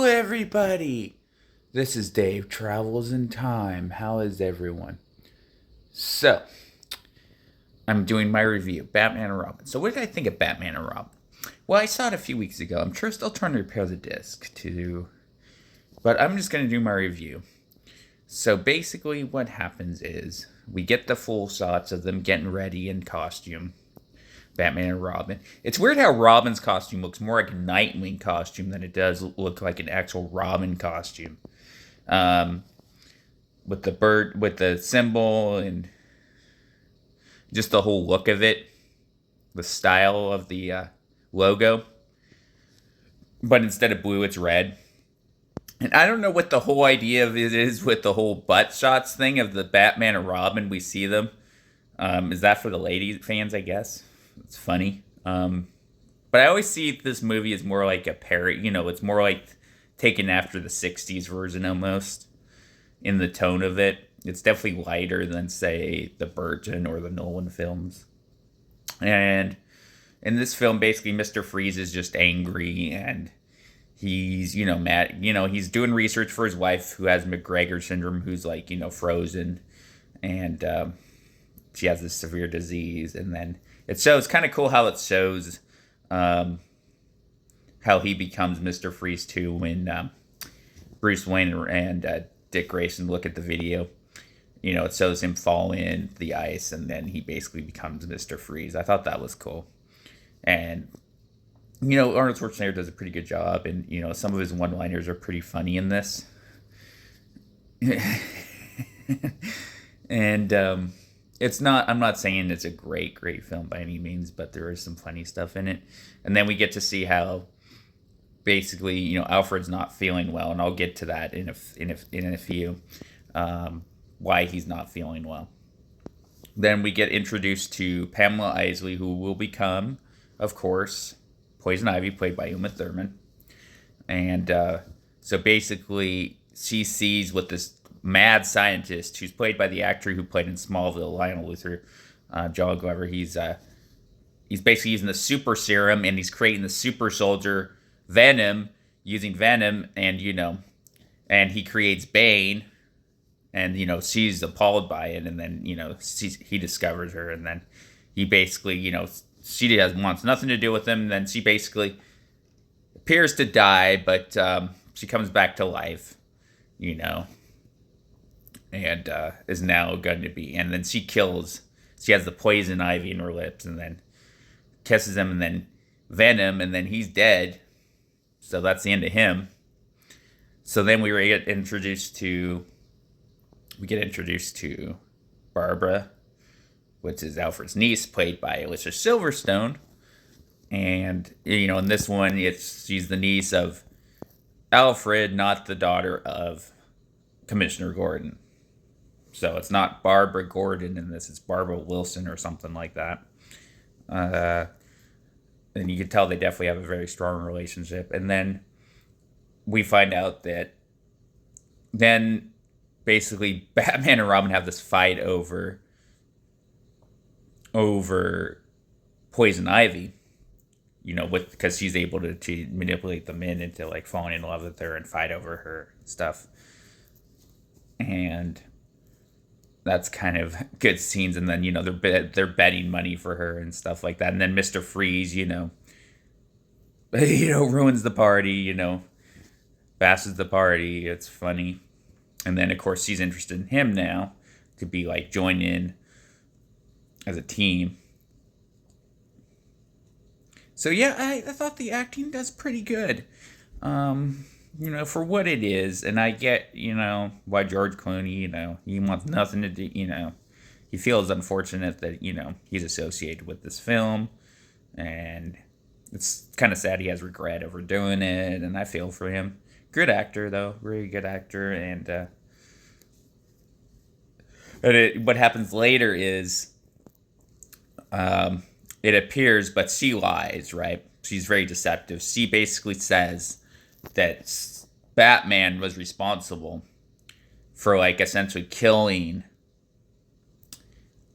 everybody! This is Dave Travels in Time. How is everyone? So, I'm doing my review, Batman and Robin. So, what did I think of Batman and Robin? Well, I saw it a few weeks ago. I'm sure still trying to repair the disc but I'm just going to do my review. So, basically, what happens is we get the full shots of them getting ready in costume. Batman and Robin. It's weird how Robin's costume looks more like a Nightwing costume than it does look like an actual Robin costume. With the bird, with the symbol, and just the whole look of it, the style of the logo. But instead of blue, it's red. And I don't know what the whole idea of it is with the whole butt shots thing of the Batman and Robin. We see them. Is that for the lady fans, I guess? It's funny. But I always see this movie as more like a parody. You know, it's more like taken after the 60s version almost in the tone of it. It's definitely lighter than, say, the Burton or the Nolan films. And in this film, basically, Mr. Freeze is just angry and he's, mad. He's doing research for his wife who has McGregor syndrome, who's like, frozen. And she has this severe disease. And then it shows, kind of cool how it shows how he becomes Mr. Freeze too when Bruce Wayne and Dick Grayson look at the video. It shows him fall in the ice and then he basically becomes Mr. Freeze. I thought that was cool. And, Arnold Schwarzenegger does a pretty good job. And, some of his one-liners are pretty funny in this. And I'm not saying it's a great film by any means, but there is some funny stuff in it. And then we get to see how basically, Alfred's not feeling well, and I'll get to that in a few, why he's not feeling well. Then we get introduced to Pamela Isley, who will become, of course, Poison Ivy, played by Uma Thurman. And so basically, she sees what this mad scientist, who's played by the actor who played in Smallville, Lionel Luthor, John Glover. He's basically using the super serum, and he's creating the super soldier Venom, using Venom, and and he creates Bane, and she's appalled by it, and then he discovers her, and then he basically she wants nothing to do with him, and then she basically appears to die, but she comes back to life, and is now going to be, and then she has the poison ivy in her lips, and then kisses him, and then Venom, and then he's dead. So that's the end of him. So then we get introduced to Barbara, which is Alfred's niece, played by Alicia Silverstone. And in this one, she's the niece of Alfred, not the daughter of Commissioner Gordon. So it's not Barbara Gordon in this, it's Barbara Wilson or something like that. And you can tell they definitely have a very strong relationship. And then we find out that then basically Batman and Robin have this fight over Poison Ivy, because she's able to manipulate the men into like falling in love with her and fight over her stuff. And that's kind of good scenes, and then they're betting money for her and stuff like that, and then Mr. Freeze, ruins the party, bashes the party. It's funny, and then of course she's interested in him now to be like join in as a team. So yeah, I thought the acting does pretty good. For what it is, and I get, why George Clooney, he wants nothing to do, he feels unfortunate that, he's associated with this film, and it's kind of sad he has regret over doing it, and I feel for him. Good actor, though, really good actor, and what happens later is, it appears, but she lies, right? She's very deceptive. She basically says that Batman was responsible for like essentially killing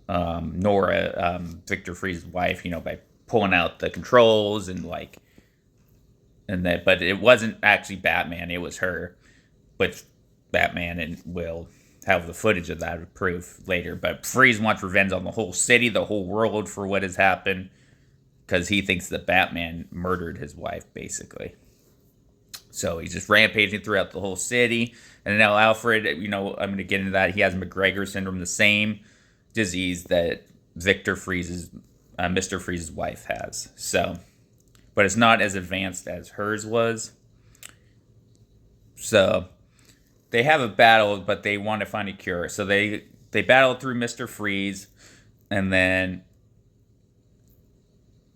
Nora, Victor Freeze's wife, by pulling out the controls and like but it wasn't actually Batman, it was her, which Batman and will have the footage of that to prove later. But Freeze wants revenge on the whole city, the whole world for what has happened, because he thinks that Batman murdered his wife, basically. So he's just rampaging throughout the whole city. And now Alfred, I'm going to get into that. He has McGregor syndrome, the same disease that Mr. Freeze's wife has. So, but it's not as advanced as hers was. So they have a battle, but they want to find a cure. So they battle through Mr. Freeze, and then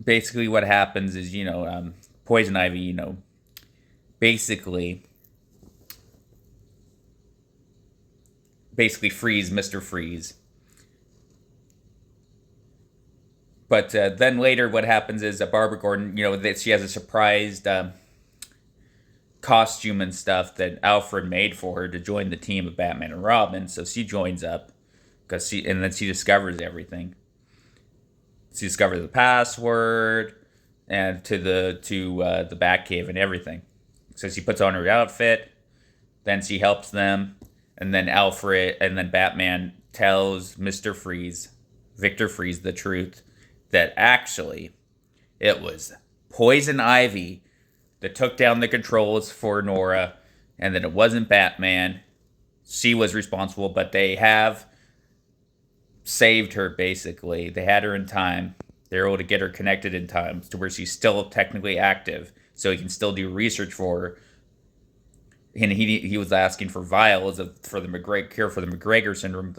basically what happens is, Poison Ivy, basically frees Mr. Freeze. But then later what happens is Barbara Gordon, that she has a surprised costume and stuff that Alfred made for her to join the team of Batman and Robin. So she joins up and then she discovers everything. She discovers the password and to the Batcave and everything. So she puts on her outfit, then she helps them, and then Batman tells Victor Freeze, the truth, that actually it was Poison Ivy that took down the controls for Nora, and that it wasn't Batman. She was responsible, but they have saved her, basically. They had her in time. They were able to get her connected in time to where she's still technically active, so he can still do research for her. And he was asking for vials for the cure for the McGregor syndrome.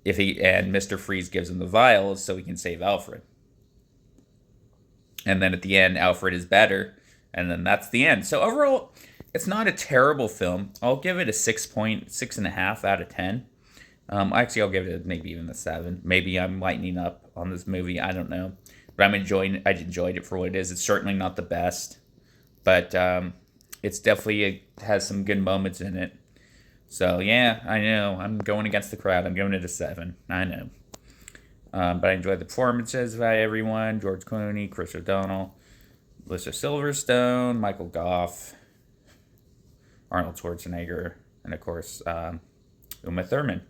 And Mr. Freeze gives him the vials so he can save Alfred. And then at the end, Alfred is better, and then that's the end. So overall, it's not a terrible film. I'll give it a 6.5 out of 10. Actually, I'll give it maybe even a 7. Maybe I'm lightening up on this movie. I don't know, but I enjoyed it for what it is. It's certainly not the best, but it's definitely has some good moments in it. So yeah, I know I'm going against the crowd. I'm giving it a 7. I know, but I enjoyed the performances by everyone: George Clooney, Chris O'Donnell, Alicia Silverstone, Michael Goff, Arnold Schwarzenegger, and of course Uma Thurman.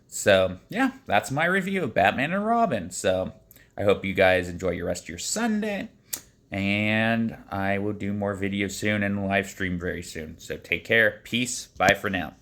So yeah, that's my review of Batman and Robin. So I hope you guys enjoy your rest of your Sunday, and I will do more videos soon and live stream very soon. So take care, peace, bye for now.